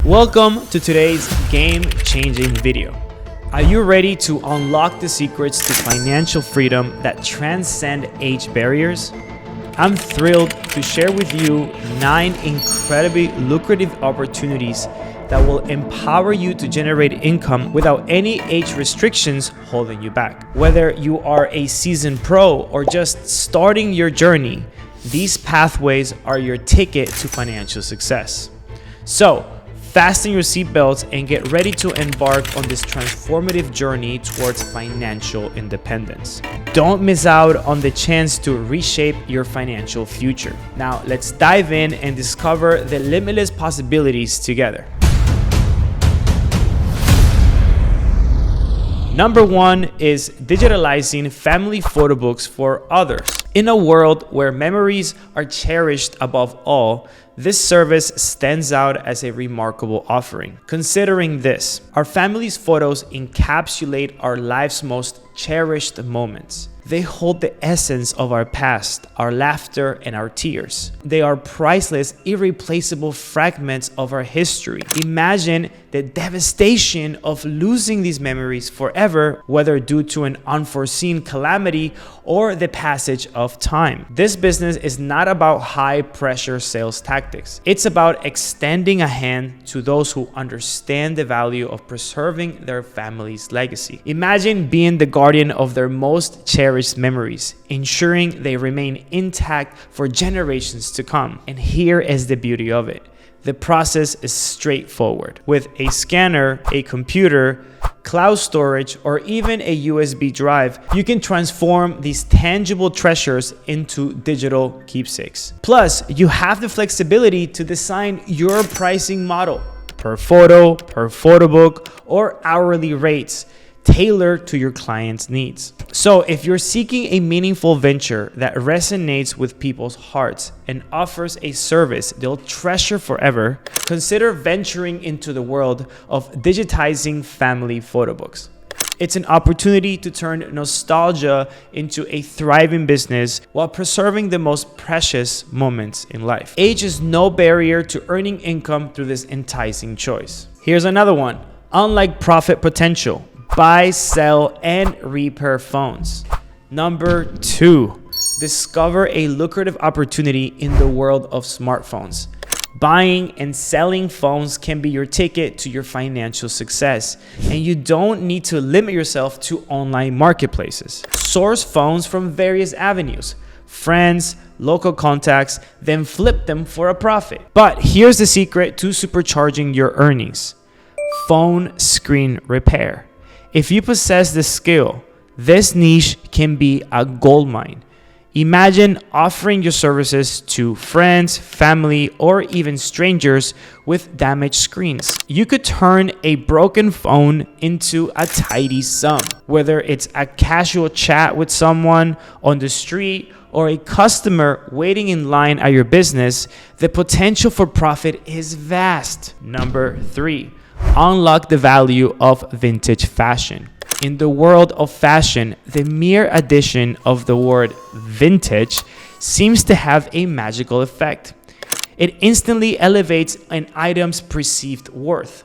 Welcome to today's game-changing video. Are you ready to unlock the secrets to financial freedom that transcend age barriers? I'm thrilled to share with you 9 incredibly lucrative opportunities that will empower you to generate income without any age restrictions holding you back. Whether you are a seasoned pro or just starting your journey, these pathways are your ticket to financial success. So, fasten your seatbelts and get ready to embark on this transformative journey towards financial independence. Don't miss out on the chance to reshape your financial future. Now, let's dive in and discover the limitless possibilities together. Number 1 is digitalizing family photo books for others. In a world where memories are cherished above all, this service stands out as a remarkable offering. Considering this, our family's photos encapsulate our life's most cherished moments. They hold the essence of our past, our laughter, and our tears. They are priceless, irreplaceable fragments of our history. Imagine the devastation of losing these memories forever, whether due to an unforeseen calamity or the passage of time. This business is not about high-pressure sales tactics. It's about extending a hand to those who understand the value of preserving their family's legacy. Imagine being the guardian of their most cherished memories, ensuring they remain intact for generations to come. And here is the beauty of it. The process is straightforward. With a scanner, a computer, cloud storage, or even a USB drive, you can transform these tangible treasures into digital keepsakes. Plus, you have the flexibility to design your pricing model per photo book, or hourly rates tailored to your client's needs. So if you're seeking a meaningful venture that resonates with people's hearts and offers a service they'll treasure forever, consider venturing into the world of digitizing family photo books. It's an opportunity to turn nostalgia into a thriving business while preserving the most precious moments in life. Age is no barrier to earning income through this enticing choice. Here's another one. Unlike profit potential, buy, sell, and repair phones. Number 2, discover a lucrative opportunity in the world of smartphones. Buying and selling phones can be your ticket to your financial success, and you don't need to limit yourself to online marketplaces. Source phones from various avenues, friends, local contacts, then flip them for a profit. But here's the secret to supercharging your earnings: phone screen repair. If you possess this skill, this niche can be a goldmine. Imagine offering your services to friends, family, or even strangers with damaged screens. You could turn a broken phone into a tidy sum. Whether it's a casual chat with someone on the street or a customer waiting in line at your business, the potential for profit is vast. Number 3. Unlock the value of vintage fashion. In the world of fashion, the mere addition of the word vintage seems to have a magical effect. It instantly elevates an item's perceived worth.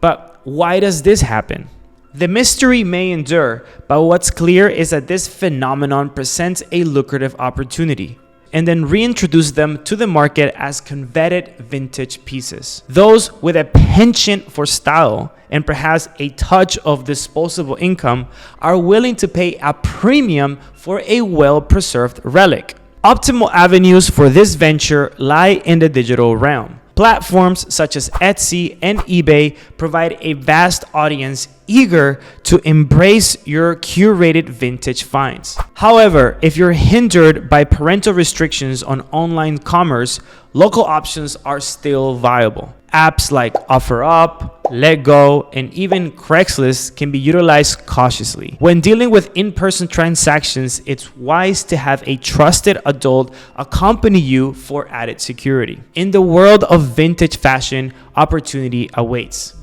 But why does this happen? The mystery may endure, but what's clear is that this phenomenon presents a lucrative opportunity, and then reintroduce them to the market as coveted vintage pieces. Those with a penchant for style and perhaps a touch of disposable income are willing to pay a premium for a well-preserved relic. Optimal avenues for this venture lie in the digital realm. Platforms such as Etsy and eBay provide a vast audience eager to embrace your curated vintage finds. However, if you're hindered by parental restrictions on online commerce, local options are still viable. Apps like OfferUp, LetGo, and even Craigslist can be utilized cautiously. When dealing with in-person transactions, it's wise to have a trusted adult accompany you for added security. In the world of vintage fashion, opportunity awaits.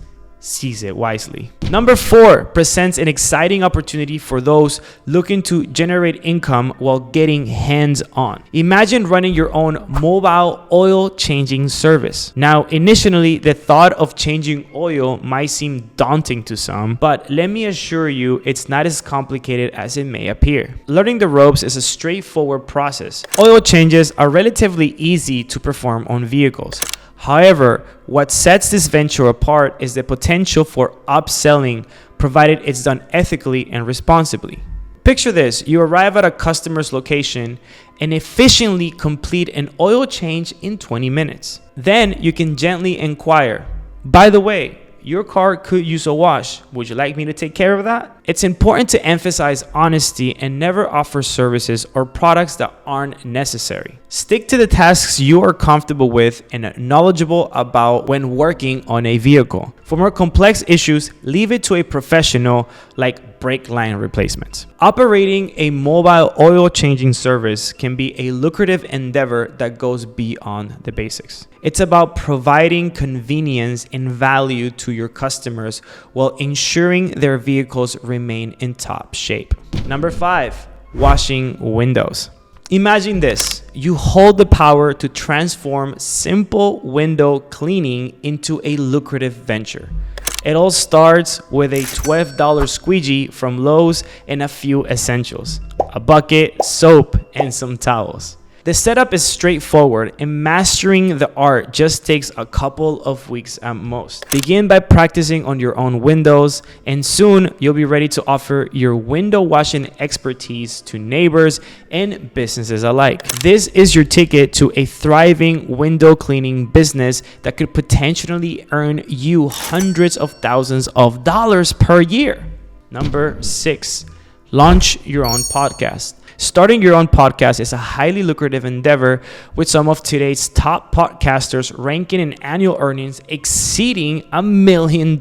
seize it wisely. Number 4 presents an exciting opportunity for those looking to generate income while getting hands-on. Imagine running your own mobile oil changing service. Now, initially, the thought of changing oil might seem daunting to some, but let me assure you, it's not as complicated as it may appear. Learning the ropes is a straightforward process. Oil changes are relatively easy to perform on vehicles. However, what sets this venture apart is the potential for upselling, provided it's done ethically and responsibly. Picture this: you arrive at a customer's location and efficiently complete an oil change in 20 minutes. Then you can gently inquire, "By the way, your car could use a wash. Would you like me to take care of that?" It's important to emphasize honesty and never offer services or products that aren't necessary. Stick to the tasks you are comfortable with and knowledgeable about when working on a vehicle. For more complex issues, leave it to a professional like brake line replacements. Operating a mobile oil changing service can be a lucrative endeavor that goes beyond the basics. It's about providing convenience and value to your customers while ensuring their vehicles remain in top shape. Number 5, washing windows. Imagine this: you hold the power to transform simple window cleaning into a lucrative venture. It all starts with a $12 squeegee from Lowe's and a few essentials: a bucket, soap, and some towels. The setup is straightforward, and mastering the art just takes a couple of weeks at most. Begin by practicing on your own windows, and soon you'll be ready to offer your window washing expertise to neighbors and businesses alike. This is your ticket to a thriving window cleaning business that could potentially earn you hundreds of thousands of dollars per year. Number 6, launch your own podcast. Starting your own podcast is a highly lucrative endeavor, with some of today's top podcasters ranking in annual earnings exceeding $1 million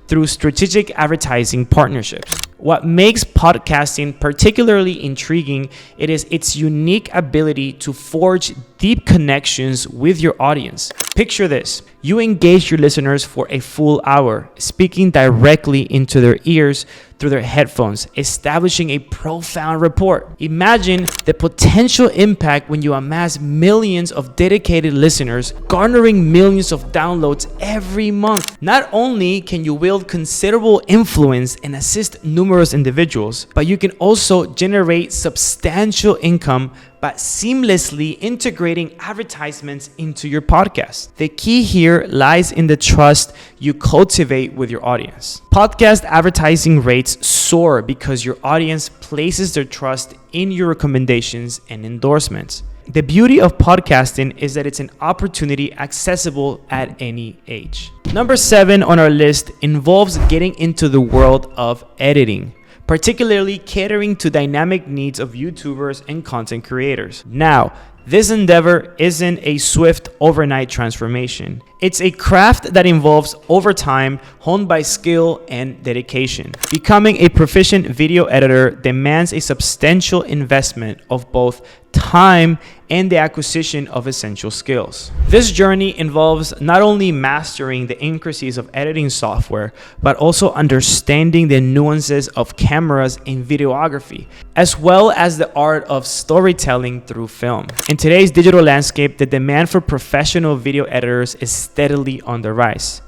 through strategic advertising partnerships. What makes podcasting particularly intriguing is its unique ability to forge deep connections with your audience. Picture this: you engage your listeners for a full hour, speaking directly into their ears through their headphones, establishing a profound rapport. Imagine the potential impact when you amass millions of dedicated listeners, garnering millions of downloads every month. Not only can you wield considerable influence and assist numerous individuals, but you can also generate substantial income by seamlessly integrating advertisements into your podcast. The key here lies in the trust you cultivate with your audience. Podcast advertising rates soar because your audience places their trust in your recommendations and endorsements. The beauty of podcasting is that it's an opportunity accessible at any age. Number 7 on our list involves getting into the world of editing, particularly catering to dynamic needs of YouTubers and content creators. Now, this endeavor isn't a swift overnight transformation. It's a craft that involves overtime, honed by skill and dedication. Becoming a proficient video editor demands a substantial investment of both time and the acquisition of essential skills. This journey involves not only mastering the intricacies of editing software, but also understanding the nuances of cameras and videography, as well as the art of storytelling through film. In today's digital landscape, the demand for professional video editors is steadily on the rise.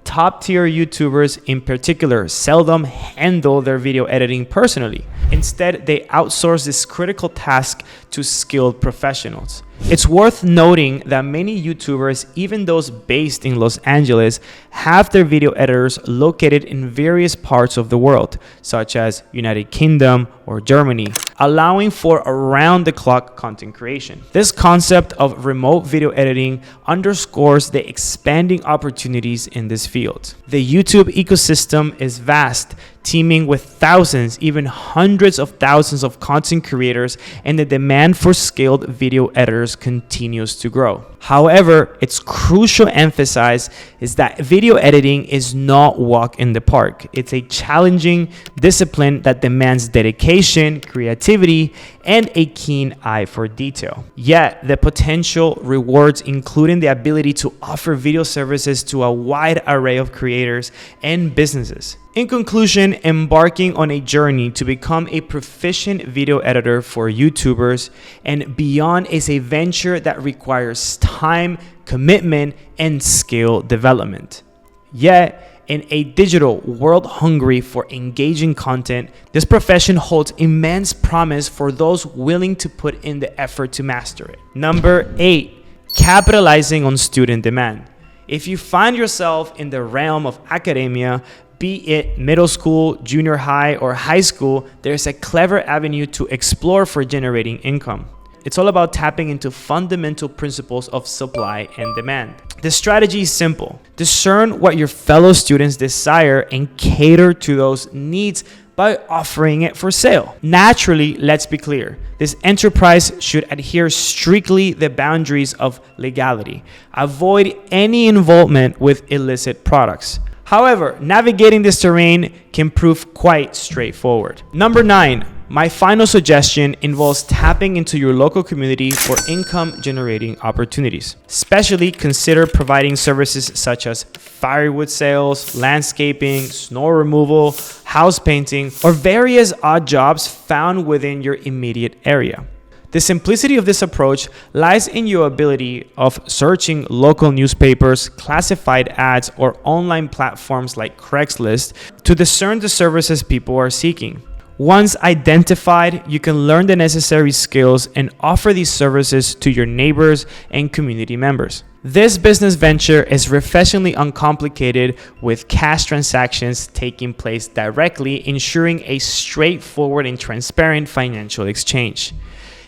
Top-tier YouTubers in particular seldom handle their video editing personally. Instead, they outsource this critical task to skilled professionals. It's worth noting that many YouTubers, even those based in Los Angeles, have their video editors located in various parts of the world, such as United Kingdom or Germany, allowing for around-the-clock content creation. This concept of remote video editing underscores the expanding opportunities in this field. The YouTube ecosystem is vast, teeming with thousands, even hundreds of thousands of content creators, and the demand for skilled video editors editors continues to grow. However, it's crucial to emphasize is that video editing is not a walk in the park. It's a challenging discipline that demands dedication, creativity, and a keen eye for detail. Yet, the potential rewards including the ability to offer video services to a wide array of creators and businesses. In conclusion, embarking on a journey to become a proficient video editor for YouTubers and beyond is a venture that requires time, commitment, and skill development. Yet, in a digital world hungry for engaging content, this profession holds immense promise for those willing to put in the effort to master it. Number 8, capitalizing on student demand. If you find yourself in the realm of academia, be it middle school, junior high, or high school, there's a clever avenue to explore for generating income. It's all about tapping into fundamental principles of supply and demand. The strategy is simple. Discern what your fellow students desire and cater to those needs by offering it for sale. Naturally, let's be clear, this enterprise should adhere strictly the boundaries of legality. Avoid any involvement with illicit products. However, navigating this terrain can prove quite straightforward. Number 9, my final suggestion involves tapping into your local community for income generating opportunities. Especially consider providing services such as firewood sales, landscaping, snow removal, house painting, or various odd jobs found within your immediate area. The simplicity of this approach lies in your ability of searching local newspapers, classified ads, or online platforms like Craigslist to discern the services people are seeking. Once identified, you can learn the necessary skills and offer these services to your neighbors and community members. This business venture is refreshingly uncomplicated, with cash transactions taking place directly, ensuring a straightforward and transparent financial exchange.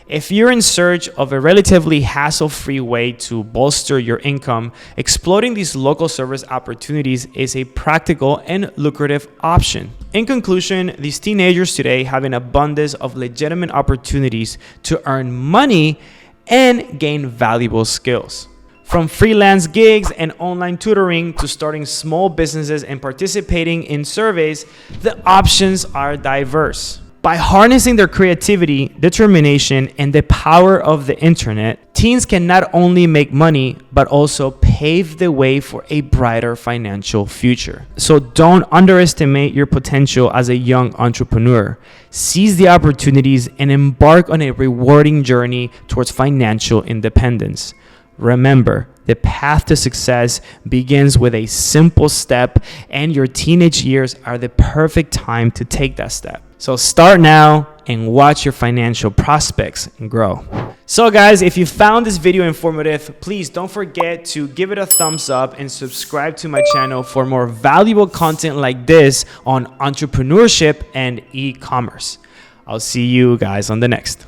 If you're in search of a relatively hassle-free way to bolster your income, exploring these local service opportunities is a practical and lucrative option. In conclusion, these teenagers today have an abundance of legitimate opportunities to earn money and gain valuable skills. From freelance gigs and online tutoring to starting small businesses and participating in surveys, the options are diverse. By harnessing their creativity, determination, and the power of the internet, teens can not only make money, but also pave the way for a brighter financial future. So don't underestimate your potential as a young entrepreneur. Seize the opportunities and embark on a rewarding journey towards financial independence. Remember, the path to success begins with a simple step, and your teenage years are the perfect time to take that step. So start now and watch your financial prospects grow. So guys, if you found this video informative, please don't forget to give it a thumbs up and subscribe to my channel for more valuable content like this on entrepreneurship and e-commerce. I'll see you guys on the next.